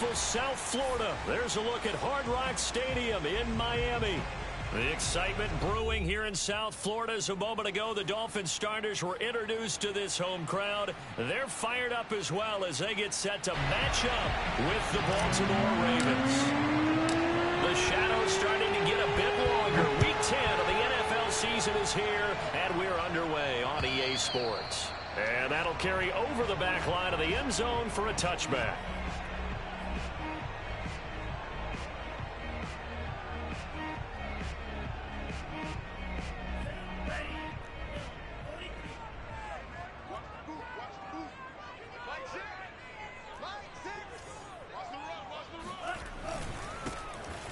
beautiful South Florida. There's a look at Hard Rock Stadium in Miami. The excitement brewing here in South Florida. As a moment ago, the Dolphins starters were introduced to this home crowd. They're fired up as well as they get set to match up with the Baltimore Ravens. The shadow's starting to get a bit longer. Week 10 of the NFL season is here, and we're underway on EA Sports. And that'll carry over the back line of the end zone for a touchback.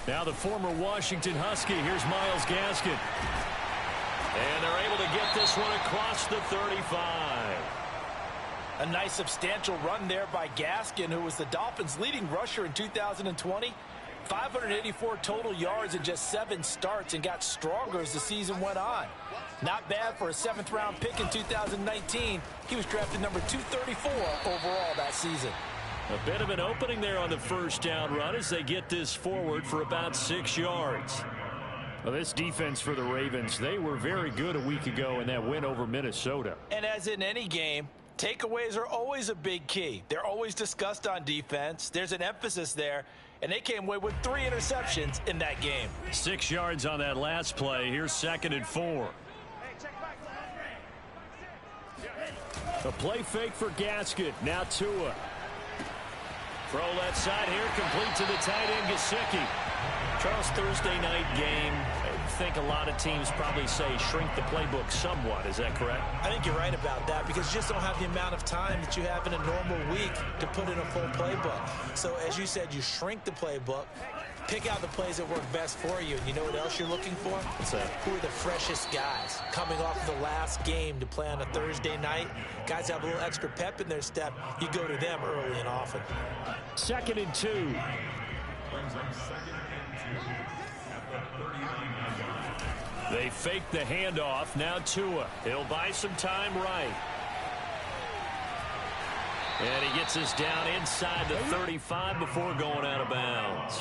Now the former Washington Husky. Here's Myles Gaskin. And they're able to get this one across the 35. A nice substantial run there by Gaskin, who was the Dolphins' leading rusher in 2020. 584 total yards in just 7 starts, and got stronger as the season went on. Not bad for a 7th-round pick in 2019. He was drafted number 234 overall that season. A bit of an opening there on the first down run as they get this forward for about 6 yards. Well, this defense for the Ravens, they were very good a week ago in that win over Minnesota. And as in any game, takeaways are always a big key. They're always discussed on defense. There's an emphasis there, and they came away with 3 interceptions in that game. 6 yards on that last play. Here's 2nd and 4. A play fake for Gaskin. Now Tua. Throw left side here, complete to the tight end, Gesicki. Charles, Thursday night game, I think a lot of teams probably say shrink the playbook somewhat. Is that correct? I think you're right about that, because you just don't have the amount of time that you have in a normal week to put in a full playbook. So as you said, you shrink the playbook, pick out the plays that work best for you. And you know what else you're looking for? What's that? Who are the freshest guys coming off the last game to play on a Thursday night? Guys have a little extra pep in their step. You go to them early and often. 2nd and 2. They fake the handoff. Now Tua. He'll buy some time right. And he gets us down inside the 35 before going out of bounds.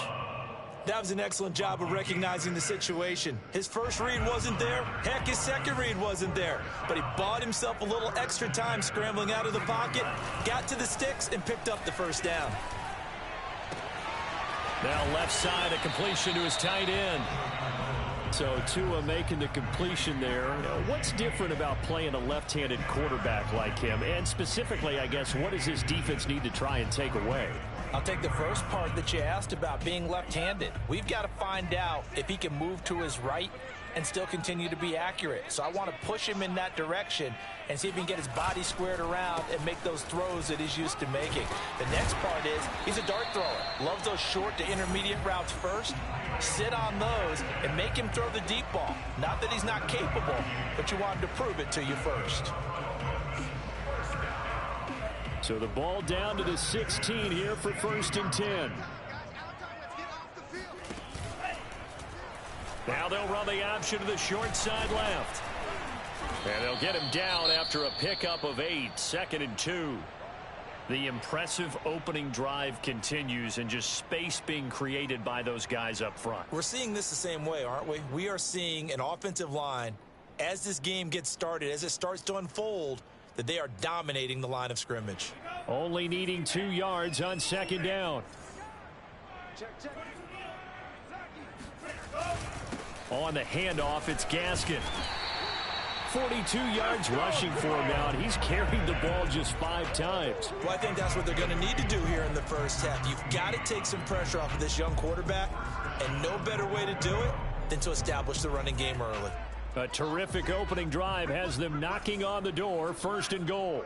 That was an excellent job of recognizing the situation. His first read wasn't there. Heck, his second read wasn't there. But he bought himself a little extra time scrambling out of the pocket, got to the sticks, and picked up the first down. Now left side, a completion to his tight end. So Tua making the completion there. What's different about playing a left-handed quarterback like him? And specifically, I guess, what does his defense need to try and take away? I'll take the first part that you asked about, being left-handed. We've got to find out if he can move to his right and still continue to be accurate. So I want to push him in that direction and see if he can get his body squared around and make those throws that he's used to making. The next part is he's a dart thrower. Loves those short to intermediate routes first. Sit on those and make him throw the deep ball. Not that he's not capable, but you want him to prove it to you first. So the ball down to the 16 here for 1st and 10. Now they'll run the option to the short side left. And they'll get him down after a pickup of 8. 2nd and 2. The impressive opening drive continues, and just space being created by those guys up front. We're seeing this the same way, aren't we? We are seeing an offensive line, as this game gets started, as it starts to unfold, that they are dominating the line of scrimmage. Only needing 2 yards on 2nd down. On the handoff, it's Gaskin. 42 yards rushing for him now, and he's carried the ball just 5 times. Well, I think that's what they're going to need to do here in the first half. You've got to take some pressure off of this young quarterback, and no better way to do it than to establish the running game early. A terrific opening drive has them knocking on the door. 1st and goal.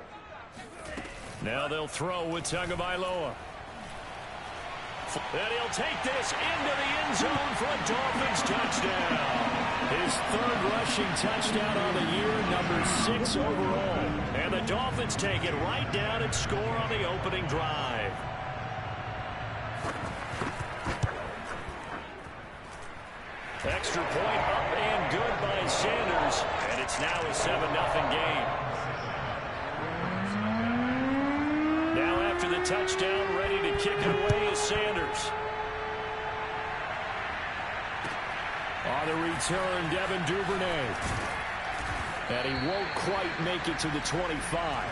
Now they'll throw with Tagovailoa. And he'll take this into the end zone for a Dolphins touchdown. His 3rd rushing touchdown on the year, number 6 overall. And the Dolphins take it right down and score on the opening drive. Extra point up and good by Sanders. And it's now a 7-0 game. Now after the the touchdown, ready to kick it away is Sanders. On the return, Devin Duvernay. And he won't quite make it to the 25.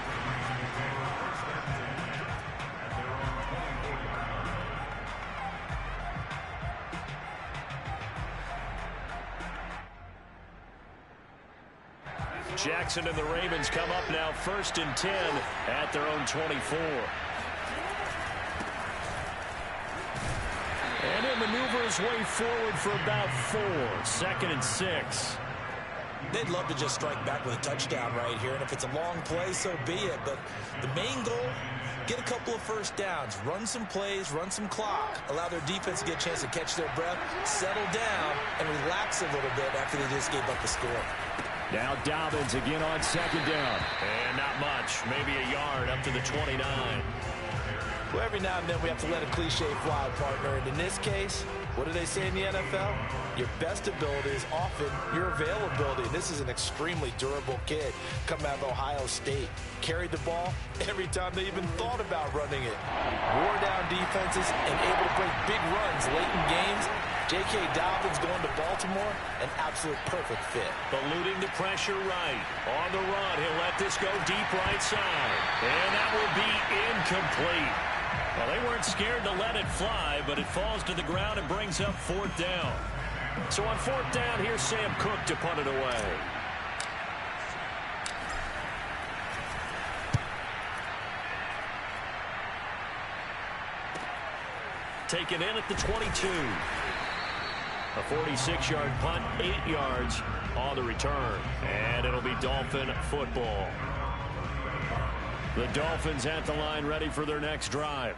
Jackson and the Ravens come up now 1st and 10 at their own 24. And he'll maneuver his way forward for about 4. 2nd and 6. They'd love to just strike back with a touchdown right here, and if it's a long play, so be it. But the main goal, get a couple of first downs, run some plays, run some clock, allow their defense to get a chance to catch their breath, settle down, and relax a little bit after they just gave up the score. Now Dobbins again on 2nd down. And not much, maybe a yard up to the 29. Well, every now and then we have to let a cliche fly, partner. And in this case, what do they say in the NFL? Your best ability is often your availability. This is an extremely durable kid coming out of Ohio State. Carried the ball every time they even thought about running it. Wore down defenses and able to break big runs late in games. J.K. Dobbins going to Baltimore, an absolute perfect fit. Eluding the pressure right. On the run, he'll let this go deep right side. And that will be incomplete. Well, they weren't scared to let it fly, but it falls to the ground and brings up 4th down. So on 4th down, here's Sam Cook to punt it away. Taken in at the 22. A 46-yard punt, 8 yards on the return. And it'll be Dolphin football. The Dolphins at the line ready for their next drive.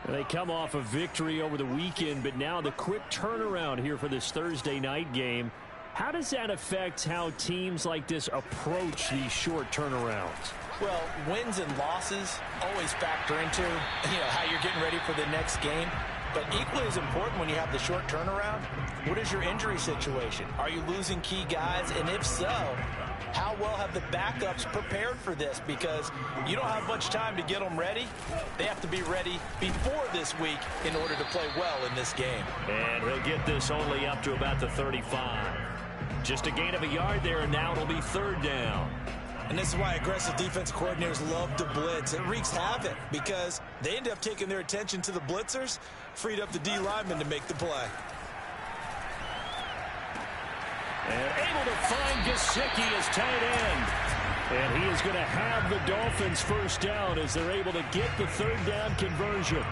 They come off a victory over the weekend, but now the quick turnaround here for this Thursday night game. How does that affect how teams like this approach these short turnarounds? Well, wins and losses always factor into how you're getting ready for the next game. But equally as important when you have the short turnaround, what is your injury situation? Are you losing key guys? And if so, how well have the backups prepared for this? Because you don't have much time to get them ready. They have to be ready before this week in order to play well in this game. And he'll get this only up to about the 35. Just a gain of a yard there, and now it'll be 3rd down. And this is why aggressive defense coordinators love to blitz. It wreaks havoc because they end up taking their attention to the blitzers, freed up the D lineman to make the play. And able to find Gesicki as tight end. And he is going to have the Dolphins 1st down as they're able to get the 3rd down conversion.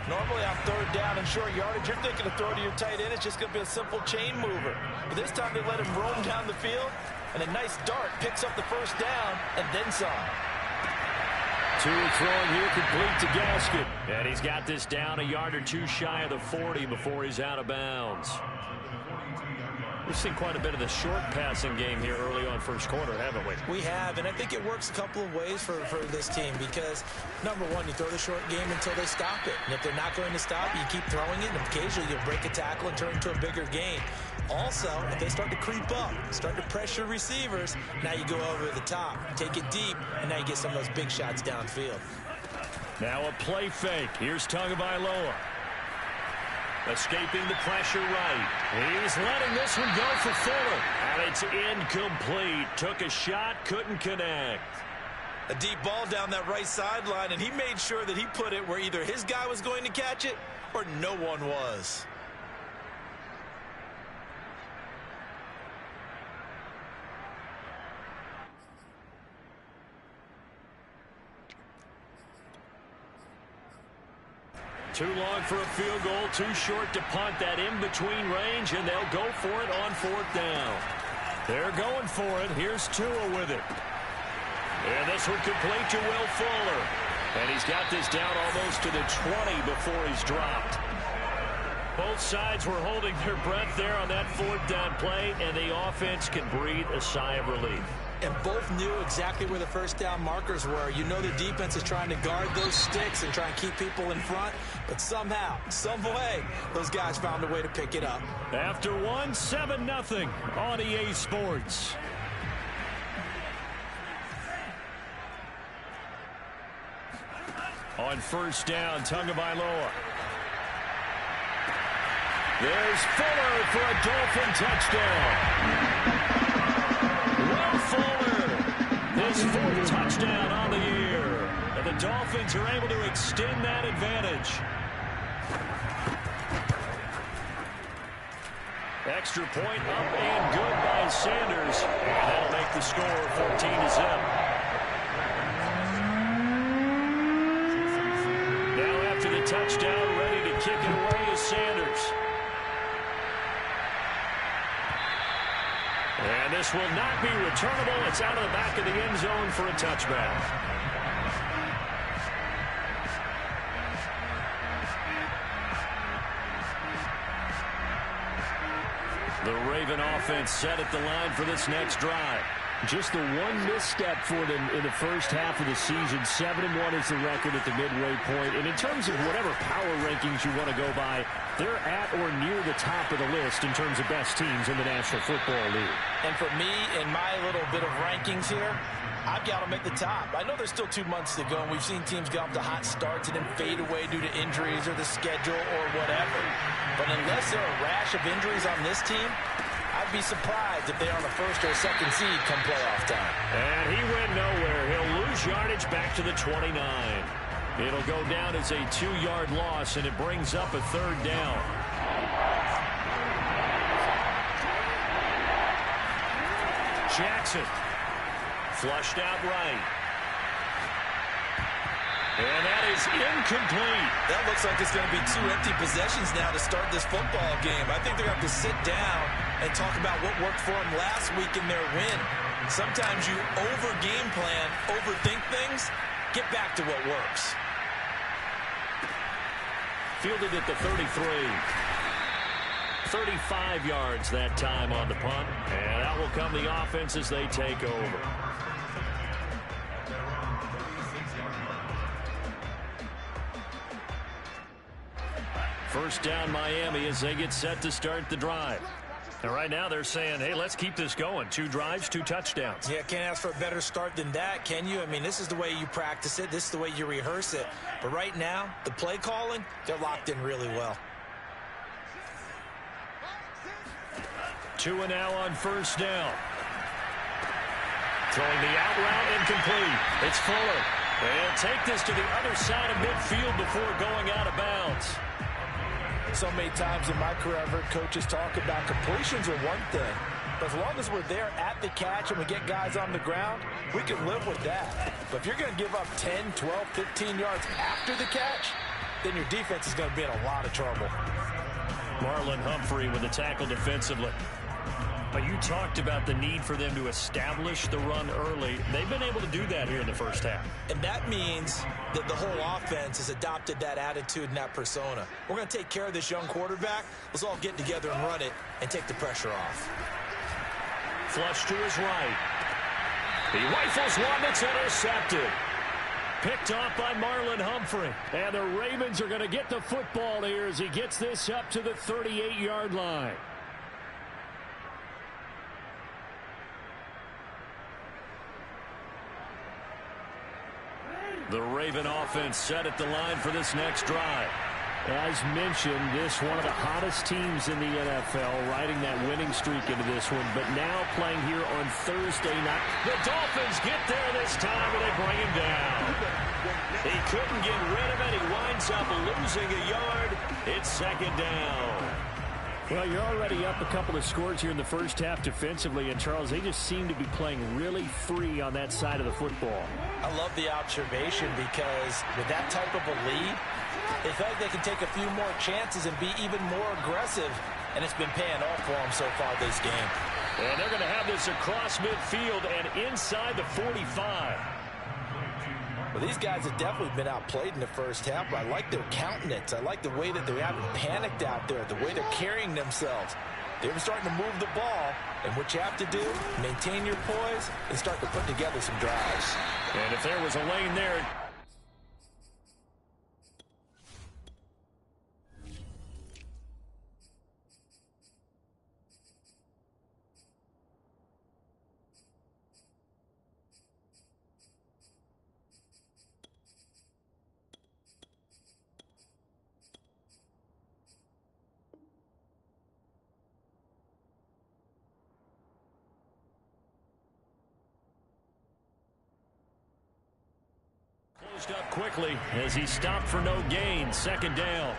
Normally on 3rd down and short yardage, you're thinking of throw to your tight end. It's just going to be a simple chain mover. But this time they let him roam down the field. And a nice dart picks up the 1st down and then some. Two throwing here complete to Gaskin. And he's got this down a yard or two shy of the 40 before he's out of bounds. We've seen quite a bit of the short passing game here early on 1st quarter, haven't we? We have, and I think it works a couple of ways for this team because, number one, you throw the short game until they stop it. And if they're not going to stop it, you keep throwing it, and occasionally you'll break a tackle and turn into a bigger game. Also, if they start to creep up, start to pressure receivers, now you go over the top, take it deep, and now you get some of those big shots downfield. Now a play fake. Here's Tagovailoa. Escaping the pressure right. He's letting this one go for Fuller. And it's incomplete. Took a shot, couldn't connect. A deep ball down that right sideline, and he made sure that he put it where either his guy was going to catch it or no one was. Too long for a field goal, too short to punt that in-between range, and they'll go for it on 4th down. They're going for it. Here's Tua with it. And this one complete to Will Fuller. And he's got this down almost to the 20 before he's dropped. Both sides were holding their breath there on that 4th down play, and the offense can breathe a sigh of relief. And both knew exactly where the 1st down markers were. You know the defense is trying to guard those sticks and try and keep people in front. But somehow, some way, those guys found a way to pick it up. After 7-0 on EA Sports. On first down, Tagovailoa. There's Fuller for a Dolphin touchdown. Will Fuller, his fourth touchdown on the year. And the Dolphins are able to extend that advantage. Extra point up and good by Sanders. And that'll make the score 14-0. Now after the touchdown, ready to kick it away is Sanders. And this will not be returnable. It's out of the back of the end zone for a touchback. The Raven offense set at the line for this next drive. Just the one misstep for them in the first half of the season. 7-1 is the record at the midway point. And in terms of whatever power rankings you want to go by, they're at or near the top of the list in terms of best teams in the National Football League. And for me, in my little bit of rankings here, I've got them at the top. I know there's still 2 months to go, and we've seen teams get off to hot starts and then fade away due to injuries or the schedule or whatever. But unless there are a rash of injuries on this team, I'd be surprised if they're on the first or second seed come playoff time. And he went nowhere. He'll lose yardage back to the 29. It'll go down as a 2-yard loss, and it brings up a third down. Jackson. Flushed out right. And that is incomplete. That looks like it's going to be 2 empty possessions now to start this football game. I think they're going to have to sit down and talk about what worked for them last week in their win. Sometimes you over-game plan, overthink things, get back to what works. Fielded at the 33. 35 yards that time on the punt. And out will come the offense as they take over. First down Miami as they get set to start the drive. And right now they're saying, hey, let's keep this going. 2 drives, 2 touchdowns. Yeah, can't ask for a better start than that, can you? I mean, this is the way you practice it. This is the way you rehearse it. But right now, the play calling, they're locked in really well. 2 and now on first down. Throwing the out route incomplete. It's Fuller. They'll take this to the other side of midfield before going out of bounds. So many times in my career I've heard coaches talk about completions are one thing. But as long as we're there at the catch and we get guys on the ground, we can live with that. But if you're going to give up 10, 12, 15 yards after the catch, then your defense is going to be in a lot of trouble. Marlon Humphrey with the tackle defensively. But you talked about the need for them to establish the run early. They've been able to do that here in the first half. And that means that the whole offense has adopted that attitude and that persona. We're going to take care of this young quarterback. Let's all get together and run it and take the pressure off. Flush to his right. He rifles one that's intercepted. Picked off by Marlon Humphrey. And the Ravens are going to get the football here as he gets this up to the 38-yard line. The Raven offense set at the line for this next drive. As mentioned, this one of the hottest teams in the NFL, riding that winning streak into this one, but now playing here on Thursday night. The Dolphins get there this time, and they bring him down. He couldn't get rid of it. He winds up losing a yard. It's second down. Well, you're already up a couple of scores here in the first half defensively, and Charles, they just seem to be playing really free on that side of the football. I love the observation because with that type of a lead, they feel like they can take a few more chances and be even more aggressive, and it's been paying off for them so far this game. And they're going to have this across midfield and inside the 45. Well, these guys have definitely been outplayed in the first half, but I like their countenance. I like the way that they haven't panicked out there, the way they're carrying themselves. They're starting to move the ball, and what you have to do, maintain your poise and start to put together some drives. And if there was a lane there, Fixed up quickly as he stopped for no gain. Second down.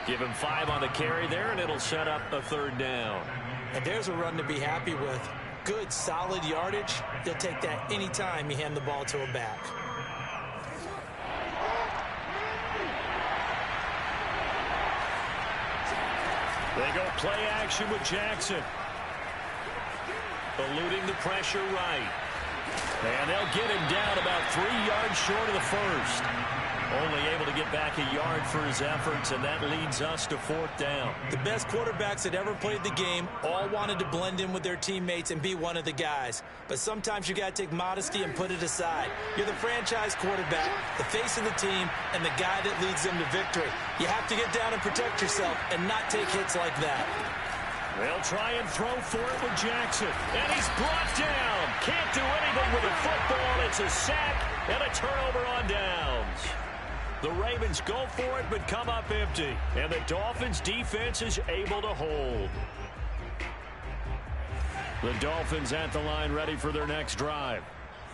Give him 5 on the carry there, and it'll set up a third down. And there's a run to be happy with. Good, solid yardage. They'll take that anytime you hand the ball to a back. They go play action with Jackson. Eluding the pressure right. And they'll get him down about 3 yards short of the first. Only able to get back a yard for his efforts, and that leads us to 4th down. The best quarterbacks that ever played the game all wanted to blend in with their teammates and be one of the guys. But sometimes you got to take modesty and put it aside. You're the franchise quarterback, the face of the team, and the guy that leads them to victory. You have to get down and protect yourself and not take hits like that. They'll try and throw for it with Jackson. And he's brought down. Can't do anything with the football. It's a sack and a turnover on downs. The Ravens go for it but come up empty. And the Dolphins defense is able to hold. The Dolphins at the line ready for their next drive.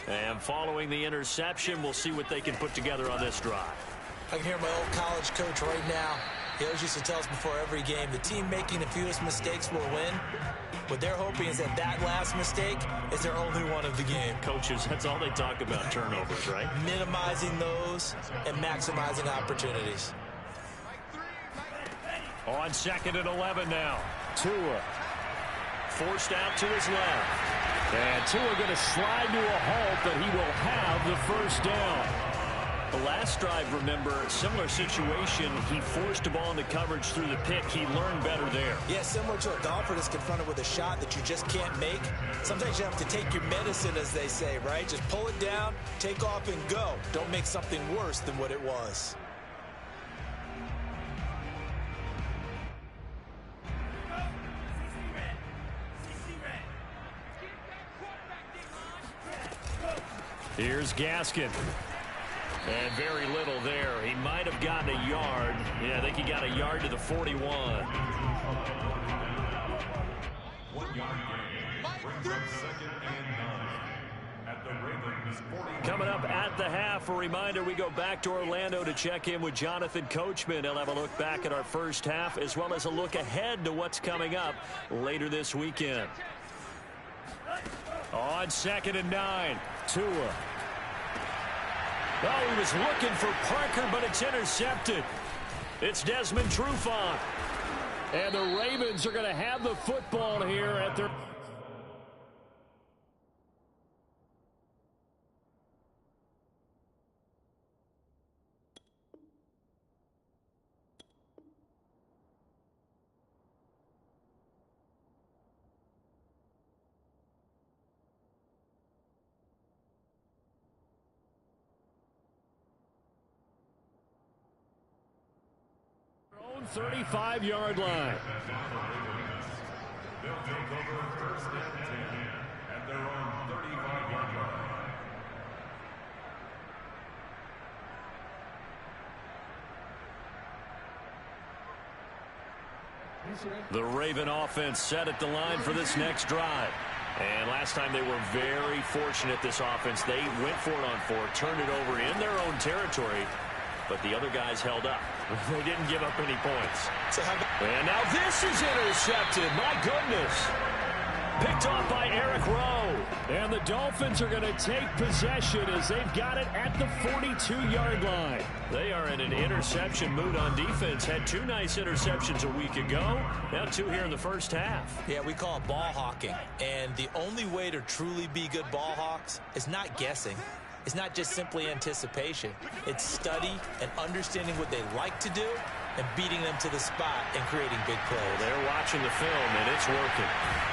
And following the interception, we'll see what they can put together on this drive. I can hear my old college coach right now. He always used to tell us before every game, the team making the fewest mistakes will win. What they're hoping is that that last mistake is their only one of the game. Coaches, that's all they talk about, turnovers, right? Minimizing those and maximizing opportunities. On 2nd and 11 now. Tua forced out to his left. And Tua going to slide to a halt, but he will have the first down. The last drive, remember, similar situation. He forced a ball into coverage through the pick. He learned better there. Yeah, similar to a golfer that's confronted with a shot that you just can't make. Sometimes you have to take your medicine, as they say, right? Just pull it down, take off, and go. Don't make something worse than what it was. Here's Gaskin. And very little there. He might have gotten a yard. Yeah, I think he got a yard to the 41. 1 yard gain. Brings up 2nd and 9. At the Ravens 40. Coming up at the half, a reminder, we go back to Orlando to check in with Jonathan Coachman. He'll have a look back at our first half, as well as a look ahead to what's coming up later this weekend. On 2nd and 9, Tua. Oh, he was looking for Parker, but it's intercepted. It's Desmond Trufant. And the Ravens are going to have the football here at their... own 35-yard line. They'll take over 1st and 10 at their own 35-yard line. The Raven offense set at the line for this next drive. And last time they were very fortunate, this offense. They went for it on 4, turned it over in their own territory, but the other guys held up. They didn't give up any points. And now this is intercepted. My goodness. Picked off by Eric Rowe. And the Dolphins are going to take possession as they've got it at the 42-yard line. They are in an interception mood on defense. Had 2 nice interceptions a week ago. Now 2 here in the first half. Yeah, we call it ball hawking. And the only way to truly be good ball hawks is not guessing. It's not just simply anticipation. It's study and understanding what they like to do and beating them to the spot and creating big plays. Well, they're watching the film, and it's working.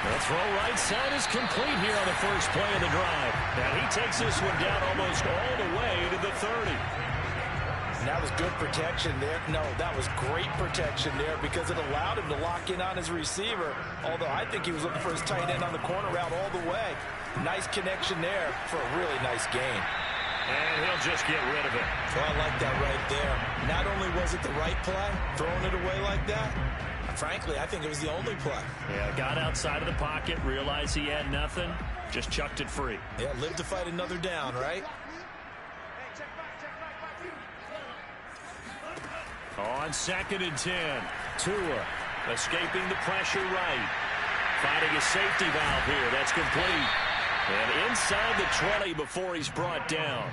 The throw right side is complete here on the first play of the drive. And he takes this one down almost all the way to the 30. And that was good protection there. No, that was great protection there because it allowed him to lock in on his receiver, although I think he was looking for his tight end on the corner route all the way. Nice connection there for a really nice gain. And he'll just get rid of it. Oh, I like that right there. Not only was it the right play, throwing it away like that, frankly, I think it was the only play. Yeah, got outside of the pocket, realized he had nothing, just chucked it free. Yeah, live to fight another down, right? On 2nd and 10, Tua escaping the pressure right. Finding a safety valve here. That's complete. And inside the 20 before he's brought down.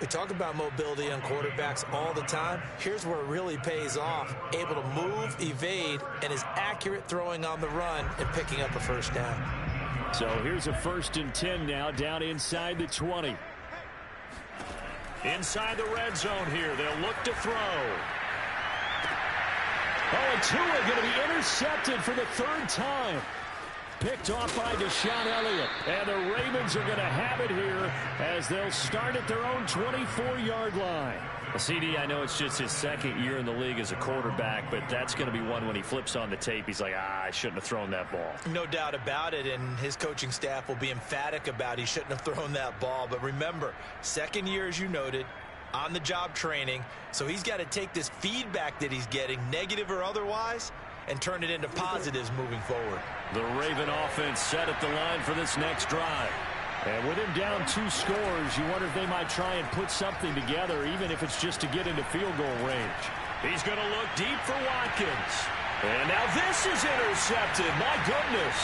We talk about mobility on quarterbacks all the time. Here's where it really pays off. Able to move, evade, and is accurate throwing on the run and picking up a first down. So here's a 1st and 10 now, down inside the 20. Inside the red zone here. They'll look to throw. Oh, and Tua going to be intercepted for the 3rd time. Picked off by Deshaun Elliott. And the Ravens are going to have it here as they'll start at their own 24-yard line. CD, I know it's just his 2nd year in the league as a quarterback, but that's going to be one when he flips on the tape. He's like, I shouldn't have thrown that ball. No doubt about it, and his coaching staff will be emphatic about he shouldn't have thrown that ball. But remember, 2nd year, as you noted, on-the-job training, so he's got to take this feedback that he's getting, negative or otherwise, and turn it into positives moving forward. The Raven offense set at the line for this next drive. And with him down 2 scores, you wonder if they might try and put something together, even if it's just to get into field goal range. He's going to look deep for Watkins. And now this is intercepted. My goodness.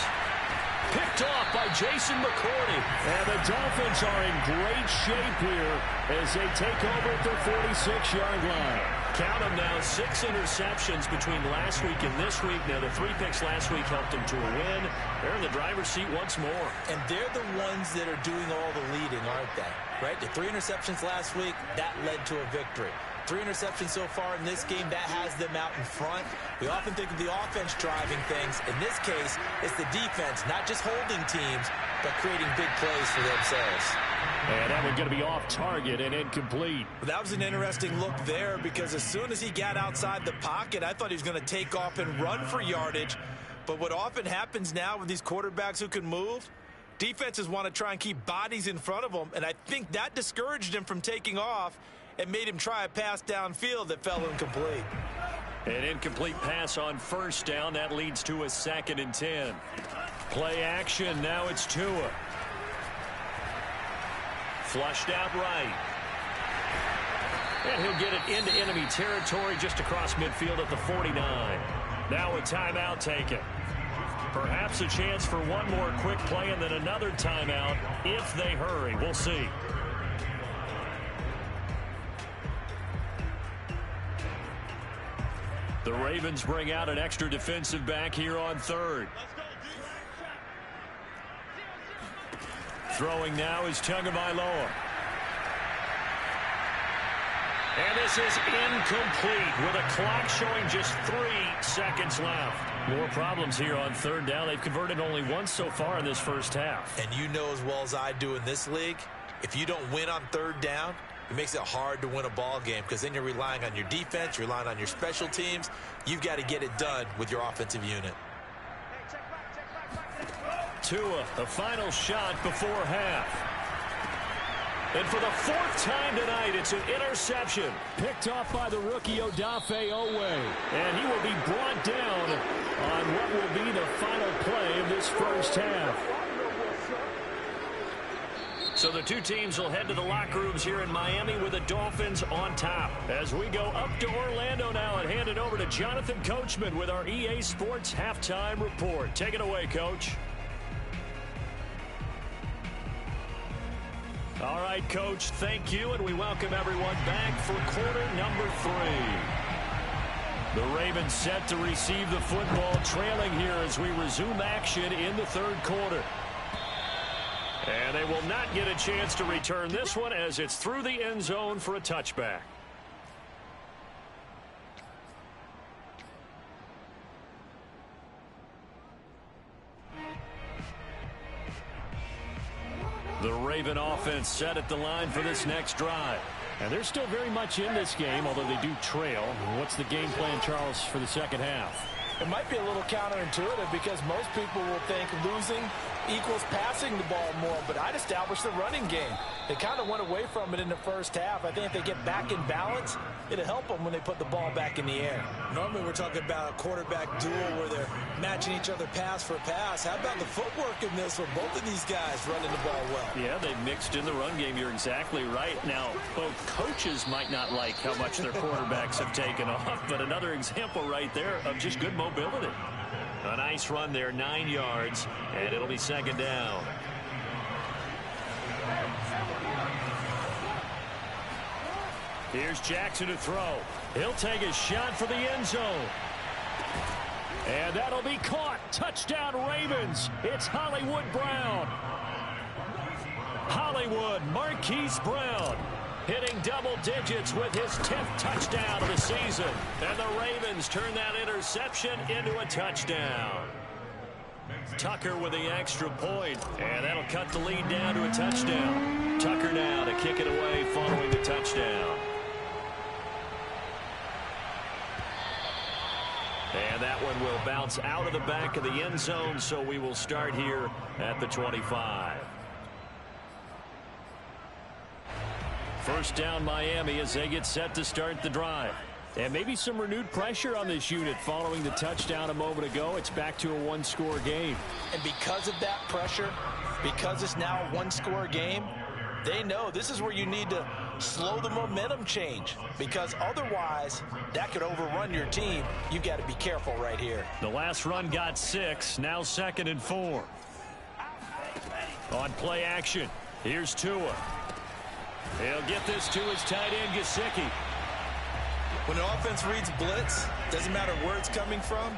Picked off by Jason McCourty. And the Dolphins are in great shape here as they take over at their 46-yard line. Count them now, 6 interceptions between last week and this week. Now, the 3 picks last week helped them to a win. They're in the driver's seat once more. And they're the ones that are doing all the leading, aren't they? Right? The 3 interceptions last week, that led to a victory. 3 interceptions so far in this game, that has them out in front. We often think of the offense driving things. In this case, it's the defense, not just holding teams, but creating big plays for themselves. And that one's going to be off target and incomplete. That was an interesting look there because as soon as he got outside the pocket, I thought he was going to take off and run for yardage. But what often happens now with these quarterbacks who can move, defenses want to try and keep bodies in front of them, and I think that discouraged him from taking off and made him try a pass downfield that fell incomplete. An incomplete pass on 1st down. That leads to a 2nd and 10. Play action. Now it's Tua. Flushed out right. And he'll get it into enemy territory just across midfield at the 49. Now a timeout taken. Perhaps a chance for one more quick play and then another timeout if they hurry. We'll see. The Ravens bring out an extra defensive back here on 3rd. Throwing now is Tagovailoa. And this is incomplete with a clock showing just 3 seconds left. More problems here on 3rd down. They've converted only once so far in this first half. And you know as well as I do in this league, if you don't win on 3rd down, it makes it hard to win a ball game because then you're relying on your defense, you're relying on your special teams. You've got to get it done with your offensive unit. Tua, the final shot before half. And for the 4th time tonight, it's an interception. Picked off by the rookie Odafe Owe. And he will be brought down on what will be the final play of this first half. So the 2 teams will head to the locker rooms here in Miami with the Dolphins on top. As we go up to Orlando now and hand it over to Jonathan Coachman with our EA Sports Halftime Report. Take it away, Coach. All right, Coach, thank you, and we welcome everyone back for quarter number 3. The Ravens set to receive the football, trailing here as we resume action in the 3rd quarter. And they will not get a chance to return this one as it's through the end zone for a touchback. The Raven offense set at the line for this next drive. And they're still very much in this game, although they do trail. What's the game plan, Charles, for the second half? It might be a little counterintuitive because most people will think losing equals passing the ball more, but I'd establish the running game. They kind of went away from it in the first half. I think if they get back in balance, it'll help them when they put the ball back in the air. Normally we're talking about a quarterback duel where they're matching each other pass for pass. How about the footwork in this with both of these guys running the ball well? Yeah, they mixed in the run game. You're exactly right. Now, both coaches might not like how much their quarterbacks have taken off, but another example right there of just good mobility. A nice run there, 9 yards, and it'll be second down. Here's Jackson to throw. He'll take a shot for the end zone. And that'll be caught. Touchdown, Ravens. It's Hollywood Brown. Hollywood, Marquise Brown, hitting double digits with his 10th touchdown of the season. And the Ravens turn that interception into a touchdown. Tucker with the extra point, and that'll cut the lead down to a touchdown. Tucker now to kick it away following the touchdown. And that one will bounce out of the back of the end zone, so we will start here at the 25. First down Miami as they get set to start the drive. And maybe some renewed pressure on this unit following the touchdown a moment ago. It's back to a one-score game. And because of that pressure, because it's now a one-score game, they know this is where you need to slow the momentum change, because otherwise that could overrun your team. You've got to be careful right here. The last run got 6, now 2nd and 4. On play action, here's Tua. He'll get this to his tight end, Gesicki. When an offense reads blitz, doesn't matter where it's coming from,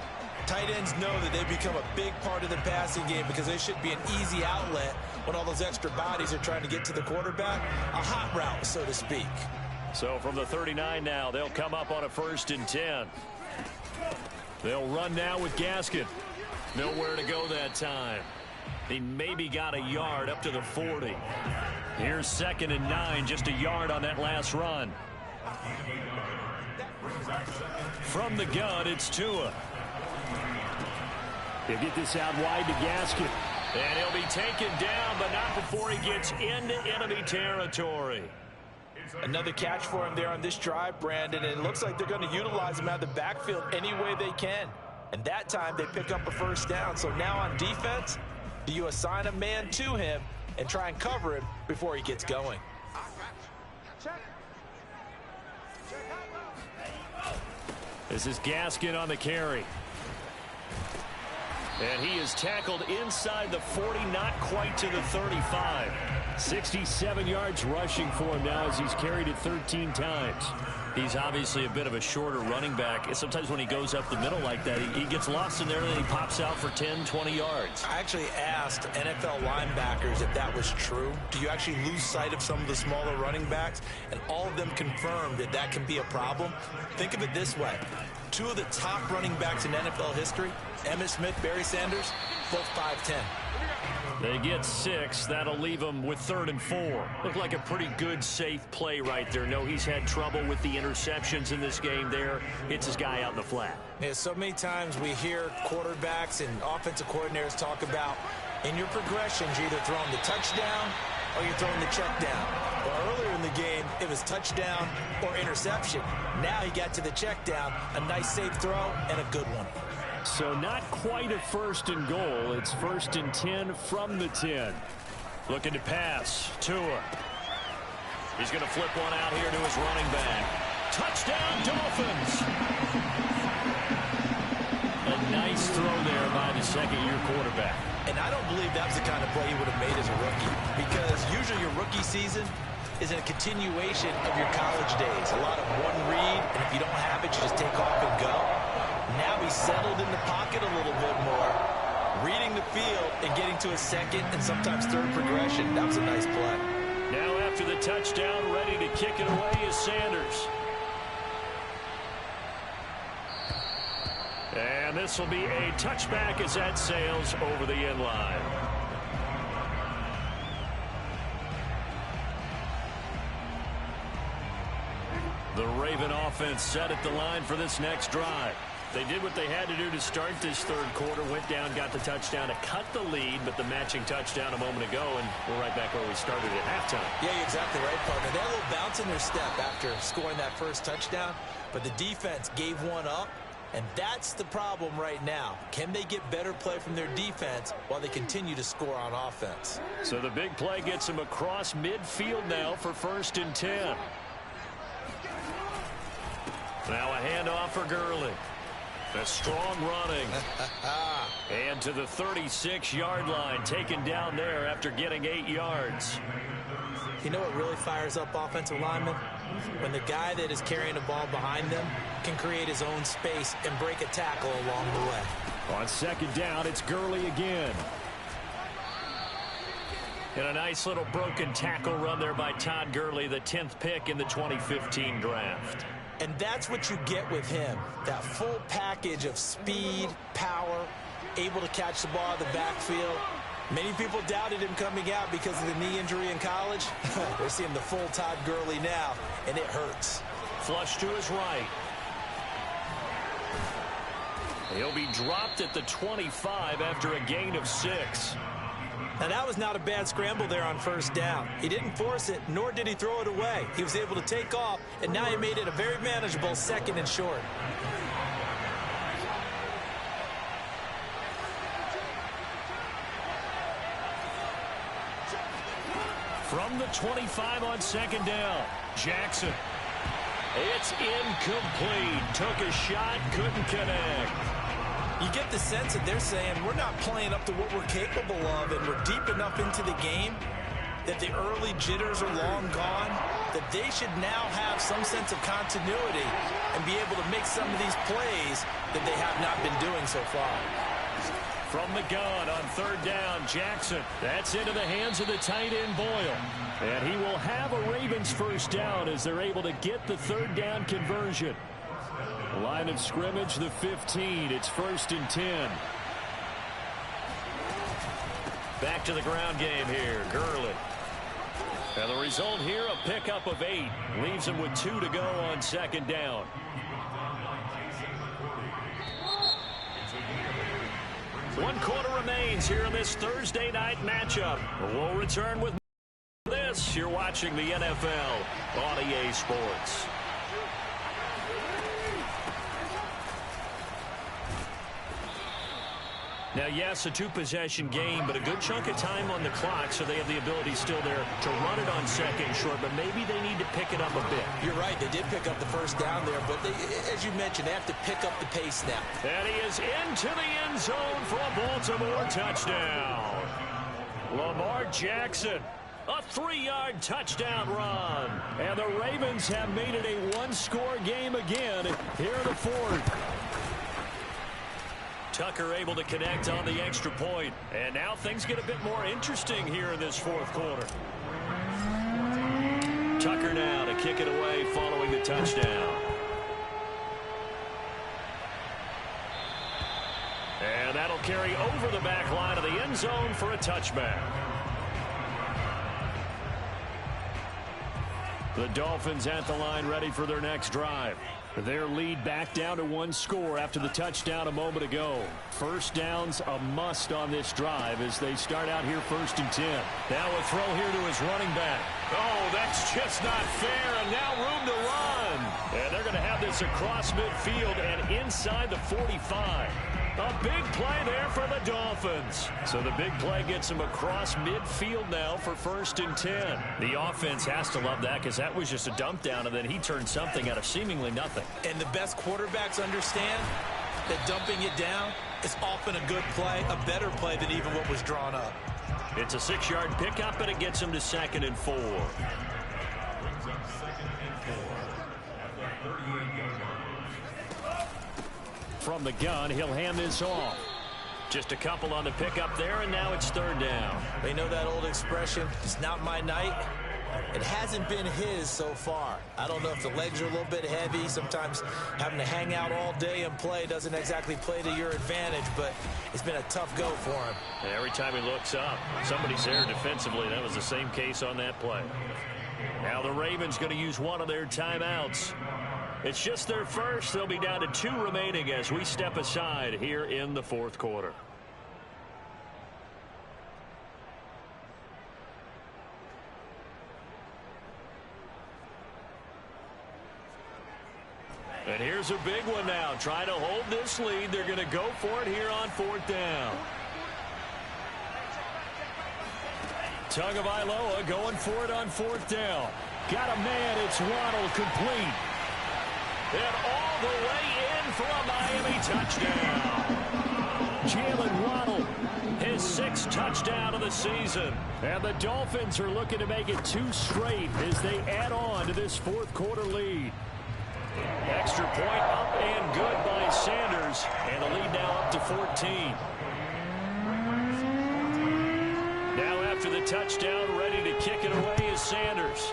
tight ends know that they become a big part of the passing game because they should be an easy outlet when all those extra bodies are trying to get to the quarterback. A hot route, so to speak. So from the 39 now, they'll come up on a 1st and 10. They'll run now with Gaskin. Nowhere to go that time. He maybe got a yard up to the 40. Here's 2nd and 9, just a yard on that last run. From the gun, it's Tua. He'll get this out wide to Gaskin. And he'll be taken down, but not before he gets into enemy territory. Another catch for him there on this drive, Brandon, and it looks like they're going to utilize him out of the backfield any way they can. And that time they pick up a first down. So now on defense, do you assign a man to him and try and cover him before he gets going? This is Gaskin on the carry. And he is tackled inside the 40, not quite to the 35. 67 yards rushing for him now as he's carried it 13 times. He's obviously a bit of a shorter running back. And sometimes when he goes up the middle like that, he gets lost in there and then he pops out for 10, 20 yards. I actually asked NFL linebackers if that was true. Do you actually lose sight of some of the smaller running backs? And all of them confirmed that that can be a problem. Think of it this way. 2 of the top running backs in NFL history, Emmitt Smith, Barry Sanders, both 5'10". They get 6. That'll leave him with 3rd and 4. Looked like a pretty good, safe play right there. No, he's had trouble with the interceptions in this game there. Hits his guy out in the flat. Yeah, so many times we hear quarterbacks and offensive coordinators talk about in your progressions, you're either throwing the touchdown or you're throwing the check down. Well, earlier in the game, it was touchdown or interception. Now he got to the check down, a nice safe throw, and a good one. So not quite a 1st and goal. It's 1st and 10 from the 10. Looking to pass. Tua. He's going to flip one out here to his running back. Touchdown, Dolphins! A nice throw there by the second-year quarterback. And I don't believe that was the kind of play he would have made as a rookie, because usually your rookie season is a continuation of your college days. A lot of one read, and if you don't have it, you just take off and go. Now he's settled in the pocket a little bit more, reading the field and getting to a second and sometimes third progression. That was a nice play. Now after the touchdown, ready to kick it away is Sanders. And this will be a touchback as that sails over the end line. The Raven offense set at the line for this next drive. They did what they had to do to start this third quarter. Went down, got the touchdown to cut the lead, but the matching touchdown a moment ago, and we're right back where we started at halftime. Yeah, you're exactly right, partner. They had a little bounce in their step after scoring that first touchdown, but the defense gave one up, and that's the problem right now. Can they get better play from their defense while they continue to score on offense? So the big play gets them across midfield now for 1st and 10. Now a handoff for Gurley. A strong running. And to the 36-yard line, taken down there after getting 8 yards. You know what really fires up offensive linemen? When the guy that is carrying the ball behind them can create his own space and break a tackle along the way. On 2nd down, it's Gurley again. And a nice little broken tackle run there by Todd Gurley, the 10th pick in the 2015 draft. And that's what you get with him, that full package of speed, power, able to catch the ball in the backfield. Many people doubted him coming out because of the knee injury in college. We're seeing the full Todd Gurley now, and it hurts. Flush to his right. He'll be dropped at the 25 after a gain of 6. Now, that was not a bad scramble there on 1st down. He didn't force it, nor did he throw it away. He was able to take off, and now he made it a very manageable 2nd and short. From the 25 on 2nd down, Jackson. It's incomplete. Took a shot, couldn't connect. You get the sense that they're saying we're not playing up to what we're capable of, and we're deep enough into the game that the early jitters are long gone, that they should now have some sense of continuity and be able to make some of these plays that they have not been doing so far. From the gun on 3rd down, Jackson. That's into the hands of the tight end, Boyle. And he will have a Ravens 1st down as they're able to get the 3rd down conversion. Line of scrimmage, the 15. It's 1st and 10. Back to the ground game here. Gurley. And the result here, a pickup of 8. Leaves him with 2 to go on 2nd down. One quarter remains here in this Thursday night matchup. We'll return with this. You're watching the NFL on EA Sports. Now, yes, a 2-possession game, but a good chunk of time on the clock, so they have the ability still there to run it on 2nd and short, but maybe they need to pick it up a bit. You're right. They did pick up the 1st down there, but they, as you mentioned, they have to pick up the pace now. And he is into the end zone for a Baltimore touchdown. Lamar Jackson, a 3-yard touchdown run. And the Ravens have made it a 1-score game again here in the 4th. Tucker able to connect on the extra point. And now things get a bit more interesting here in this 4th quarter. Tucker now to kick it away following the touchdown. And that'll carry over the back line of the end zone for a touchback. The Dolphins at the line ready for their next drive. Their lead back down to 1 score after the touchdown a moment ago. 1st down's a must on this drive as they start out here 1st and 10. Now a throw here to his running back. Oh, that's just not fair, and now room to run. And they're going to have this across midfield and inside the 45. A big play there for the Dolphins. So the big play gets them across midfield now for 1st and 10. The offense has to love that because that was just a dump down, and then he turned something out of seemingly nothing. And the best quarterbacks understand that dumping it down is often a good play, a better play than even what was drawn up. It's a 6-yard pickup, and it gets him to 2nd and 4. From the gun, he'll hand this off. Just a couple on the pickup there, and now it's 3rd down. They know that old expression, it's not my night. It hasn't been his so far. I don't know if the legs are a little bit heavy. Sometimes having to hang out all day and play doesn't exactly play to your advantage, but it's been a tough go for him. And every time he looks up, somebody's there defensively. That was the same case on that play. Now the Ravens going to use one of their timeouts. It's just their first. They'll be down to 2 remaining as we step aside here in the fourth quarter. And here's a big one now. Trying to hold this lead. They're going to go for it here on 4th down. Tagovailoa going for it on 4th down. Got a man. It's Waddle, complete. And all the way in for a Miami touchdown. Jalen Waddle, his 6th touchdown of the season. And the Dolphins are looking to make it 2 straight as they add on to this fourth quarter lead. Extra point up and good by Sanders. And the lead now up to 14. Now after the touchdown, ready to kick it away is Sanders.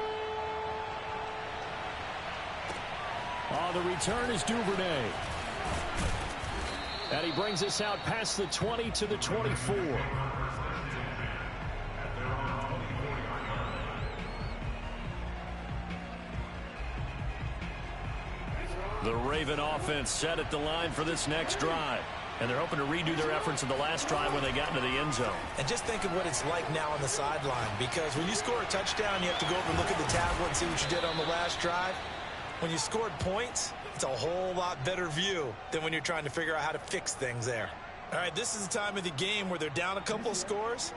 On the return is Duvernay. And he brings us out past the 20 to the 24. The Raven offense set at the line for this next drive. And they're hoping to redo their efforts in the last drive when they got into the end zone. And just think of what it's like now on the sideline. Because when you score a touchdown, you have to go over and look at the tablet and see what you did on the last drive. When you scored points, it's a whole lot better view than when you're trying to figure out how to fix things there. All right, this is the time of the game where they're down a couple of scores,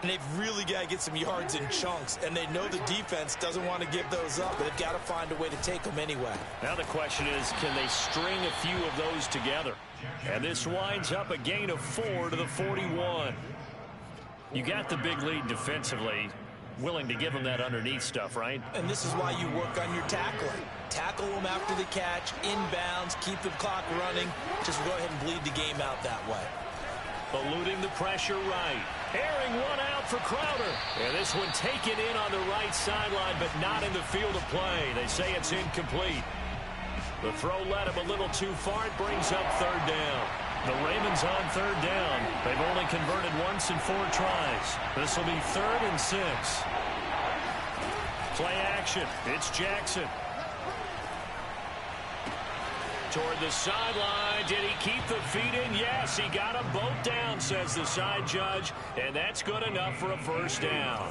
and they've really got to get some yards in chunks, and they know the defense doesn't want to give those up, but they've got to find a way to take them anyway. Now the question is, can they string a few of those together? And this winds up a gain of 4 to the 41. You got the big lead defensively. Willing to give them that underneath stuff, right? And this is why you work on your tackling. Tackle them after the catch, inbounds, keep the clock running. Just go ahead and bleed the game out that way. Eluding the pressure right. Airing one out for Crowder. And this one taken in on the right sideline, but not in the field of play. They say it's incomplete. The throw led him a little too far. It brings up 3rd down. The Ravens on 3rd down. They've only converted once in 4 tries. This will be 3rd and 6. Play action. It's Jackson. Toward the sideline. Did he keep the feet in? Yes, he got them both down, says the side judge. And that's good enough for a 1st down.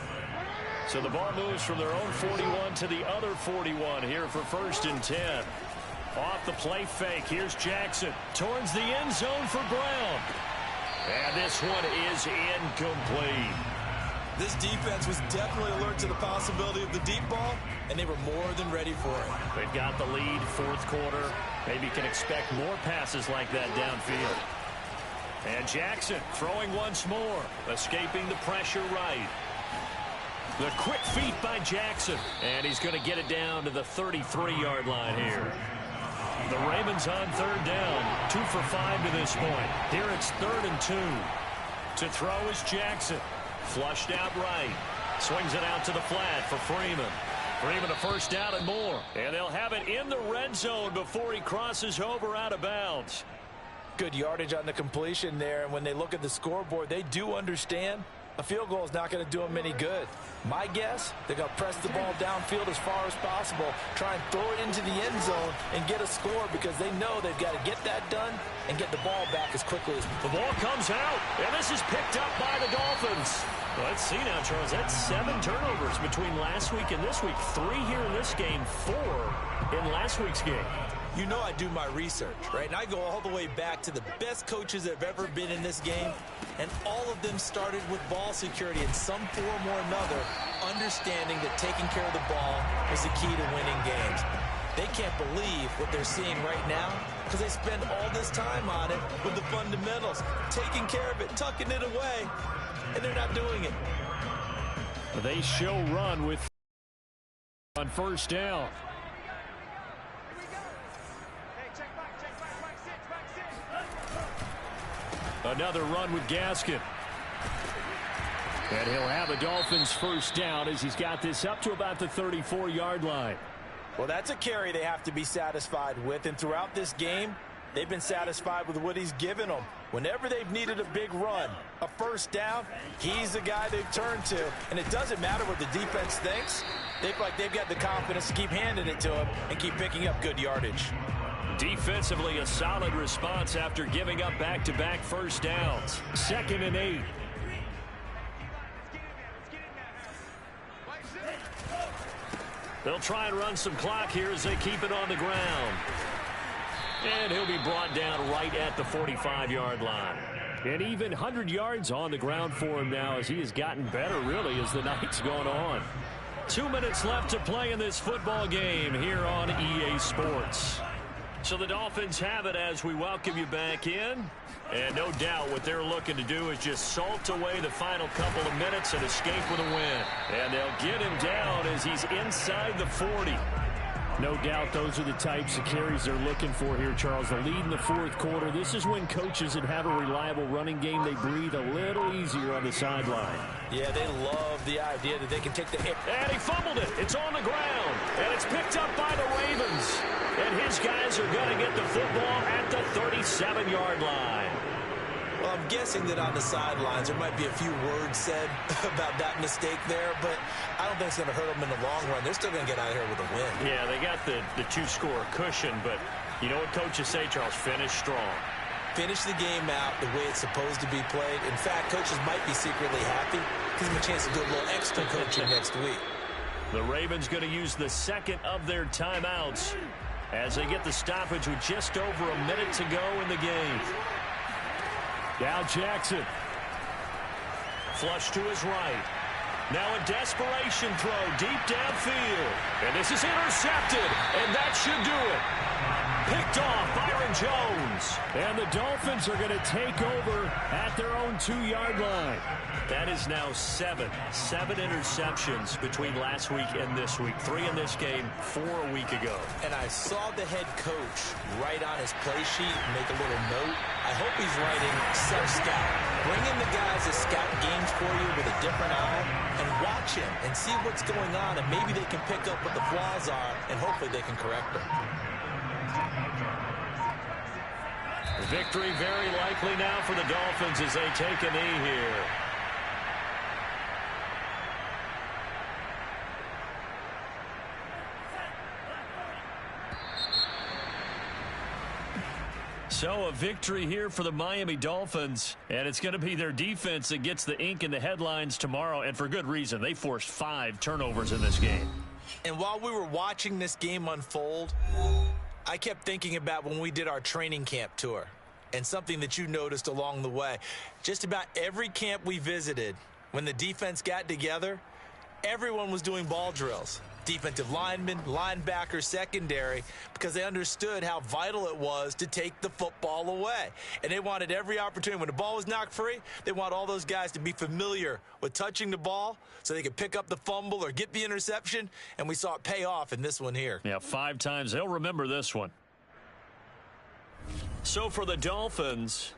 So the ball moves from their own 41 to the other 41 here for 1st and 10. Off the play fake. Here's Jackson. Towards the end zone for Brown. And this one is incomplete. This defense was definitely alert to the possibility of the deep ball, and they were more than ready for it. They've got the lead, 4th quarter. Maybe can expect more passes like that downfield. And Jackson throwing once more. Escaping the pressure right. The quick feet by Jackson. And he's going to get it down to the 33-yard line here. The Ravens on 3rd down. 2 for 5 to this point. Here it's 3rd and 2. To throw is Jackson. Flushed out right. Swings it out to the flat for Freeman. Freeman a 1st down and more. And they'll have it in the red zone before he crosses over out of bounds. Good yardage on the completion there. And when they look at the scoreboard, they do understand a field goal is not going to do them any good. My guess, they're going to press the ball downfield as far as possible, try and throw it into the end zone and get a score because they know they've got to get that done and get the ball back as quickly as possible. The ball comes out, and this is picked up by the Dolphins. Well, let's see now, Charles. That's 7 turnovers between last week and this week. 3 here in this game, 4 in last week's game. You know I do my research, right? And I go all the way back to the best coaches that have ever been in this game, and all of them started with ball security in some form or another, understanding that taking care of the ball was the key to winning games. They can't believe what they're seeing right now because they spend all this time on it with the fundamentals, taking care of it, tucking it away, and they're not doing it. They show run with on 1st down. Another run with Gaskin. And he'll have a Dolphins 1st down as he's got this up to about the 34-yard line. Well, that's a carry they have to be satisfied with. And throughout this game, they've been satisfied with what he's given them. Whenever they've needed a big run, a 1st down, he's the guy they've turned to. And it doesn't matter what the defense thinks. They feel like they've got the confidence to keep handing it to him and keep picking up good yardage. Defensively, a solid response after giving up back-to-back first downs. 2nd and 8. They'll try and run some clock here as they keep it on the ground. And he'll be brought down right at the 45-yard line. And even 100 yards on the ground for him now as he has gotten better, really, as the night's gone on. 2 minutes left to play in this football game here on EA Sports. So the Dolphins have it as we welcome you back in. And no doubt what they're looking to do is just salt away the final couple of minutes and escape with a win. And they'll get him down as he's inside the 40. No doubt those are the types of carries they're looking for here, Charles. The lead in the fourth quarter. This is when coaches that have a reliable running game, they breathe a little easier on the sideline. Yeah, they love the idea that they can take the hit. And he fumbled it. It's on the ground. And it's picked up by the Ravens. And his guys are going to get the football at the 37-yard line. Well, I'm guessing that on the sidelines there might be a few words said about that mistake there, but I don't think it's going to hurt them in the long run. They're still going to get out of here with a win. Yeah, they got the two-score cushion, but you know what coaches say, Charles? Finish strong. Finish the game out the way it's supposed to be played. In fact, coaches might be secretly happy. Gives them a chance to do a little extra coaching next week. The Ravens going to use the second of their timeouts as they get the stoppage with just over a minute to go in the game. Now Jackson. Flush to his right. Now a desperation throw deep downfield. And this is intercepted. And that should do it. Picked off Byron Jones. And the Dolphins are going to take over at their own 2-yard line. That is now 7 interceptions between last week and this week. 3 in this game, 4 a week ago. And I saw the head coach write on his play sheet and make a little note. I hope he's writing sub-scout. Bring in the guys that scout games for you with a different eye and watch him and see what's going on, and maybe they can pick up what the flaws are, and hopefully they can correct them. Victory very likely now for the Dolphins as they take a knee here. So a victory here for the Miami Dolphins, and it's going to be their defense that gets the ink in the headlines tomorrow, and for good reason. They forced 5 turnovers in this game. And while we were watching this game unfold, I kept thinking about when we did our training camp tour and something that you noticed along the way. Just about every camp we visited, when the defense got together, everyone was doing ball drills. Defensive linemen, linebackers, secondary, because they understood how vital it was to take the football away. And they wanted every opportunity. When the ball was knocked free, they want all those guys to be familiar with touching the ball so they could pick up the fumble or get the interception. And we saw it pay off in this one here. Yeah, 5 times. They'll remember this one. So for the Dolphins,